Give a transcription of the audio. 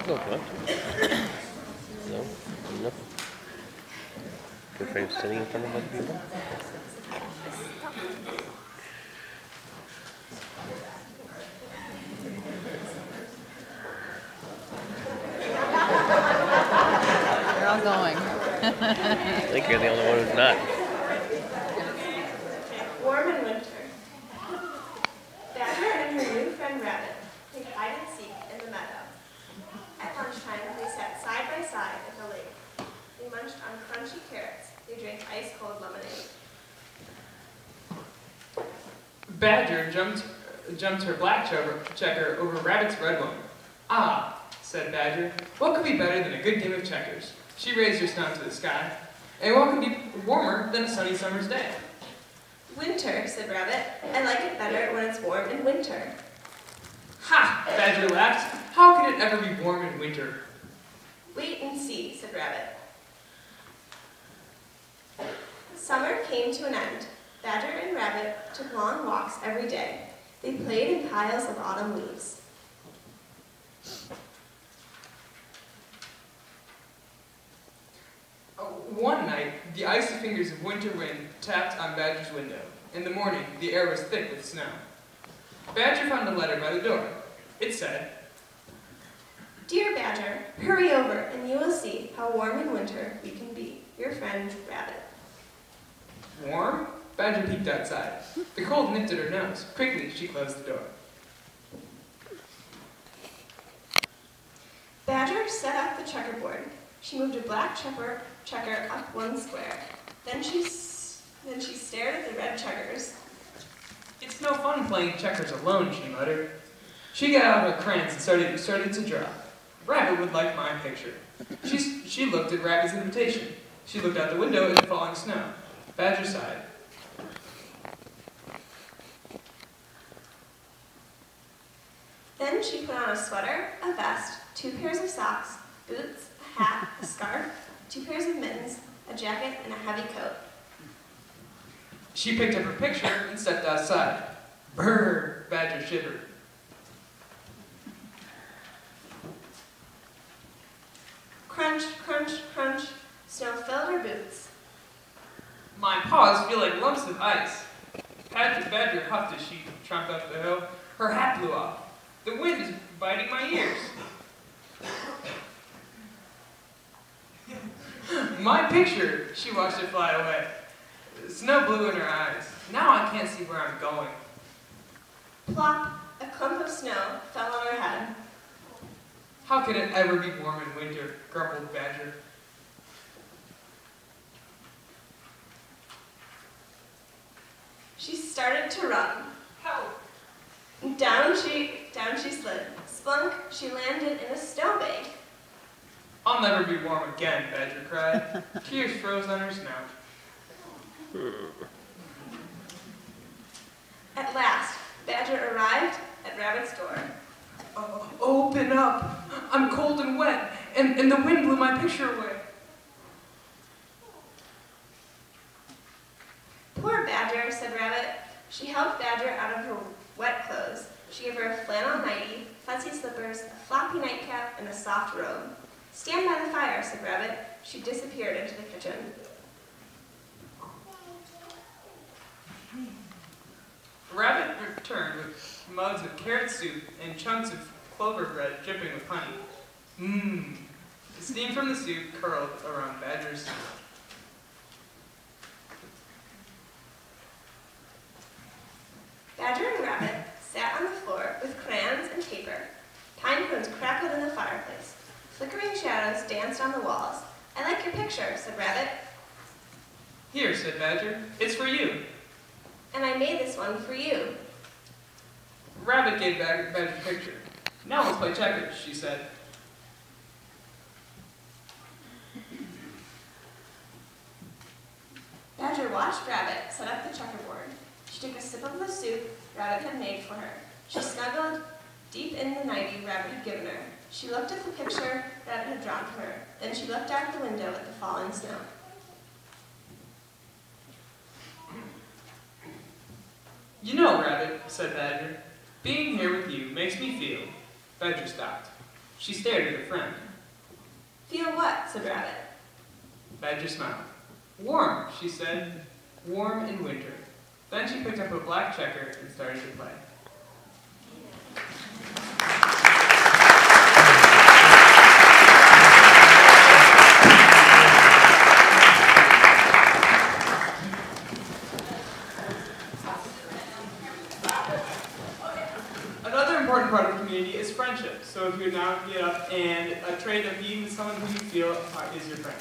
No, what? No, nothing. Your friend's sitting in front of other people? They're all going. I think you're the only one who's not. Warm in winter. Badger and her new friend Rabbit played hide and seek in the meadow. At lunchtime, they sat side by side at the lake. They munched on crunchy carrots. They drank ice-cold lemonade. Badger jumped her black checker over Rabbit's red one. "Ah," said Badger, "what could be better than a good game of checkers?" She raised her snout to the sky. "And what could be warmer than a sunny summer's day?" Winter, said Rabbit. I like it better when it's warm in winter. "Ha!" Badger laughed. "How could it ever be warm in winter?" Wait and see, said Rabbit. Summer came to an end. Badger and Rabbit took long walks every day. They played in piles of autumn leaves. One night, the icy fingers of winter wind tapped on Badger's window. In the morning, the air was thick with snow. Badger found a letter by the door. It said, Dear Badger, hurry over and you will see how warm in winter we can be. Your friend, Rabbit. Warm? Badger peeked outside. The cold nipped at her nose. Quickly, she closed the door. Badger set up the checkerboard. She moved a black checker up one square. Then she stared at the red checkers. "It's no fun playing checkers alone," she muttered. She got out her crayons and started to draw. Rabbit would like my picture. She looked at Rabbit's invitation. She looked out the window at the falling snow. Badger sighed. Then she put on a sweater, a vest, 2 pairs of socks, boots, a hat, a scarf, 2 pairs of mittens, a jacket, and a heavy coat. She picked up her picture and stepped outside. Brrr! Badger shivered. Crunch, crunch, crunch. Snow filled her boots. My paws feel like lumps of ice. Badger huffed as she tromped up the hill. Her hat blew off. The wind is biting my ears. My picture! She watched it fly away. Snow blew in her eyes. Now I can't see where I'm going. Plop! A clump of snow fell on her head. How could it ever be warm in winter? Grumbled Badger. She started to run. Help! Down she slid. Splunk, she landed in a snowbank. I'll never be warm again, Badger cried. Tears froze on her snout. At last, Badger arrived at Rabbit's door. Oh, open up! I'm cold and wet, and the wind blew my picture away. Poor Badger, said Rabbit. She helped Badger out of her wet clothes. She gave her a flannel nightie, fuzzy slippers, a floppy nightcap, and a soft robe. Stand by the fire, said Rabbit. She disappeared into the kitchen. Rabbit returned with mugs of carrot soup and chunks of clover bread dripping with honey. Mmm. The steam from the soup curled around Badger's snout. Badger and Rabbit sat on the floor with crayons and paper. Pine cones crackled in the fireplace. Flickering shadows danced on the walls. I like your picture, said Rabbit. Here, said Badger. It's for you. And I made this one for you. Rabbit gave Badger the picture. Now let's play checkers, she said. Badger watched Rabbit set up the checkerboard. She took a sip of the soup Rabbit had made for her. She snuggled deep in the nightie Rabbit had given her. She looked at the picture Rabbit had drawn for her. Then she looked out the window at the falling snow. You know, Rabbit, said Badger, being here with you makes me feel. Badger stopped. She stared at her friend. Feel what? Said Rabbit. Badger smiled. Warm, she said. Warm in winter. Then she picked up a black checker and started to play. Another important part of the community is friendship. So if you now get up and trade a bead with someone who you feel is your friend.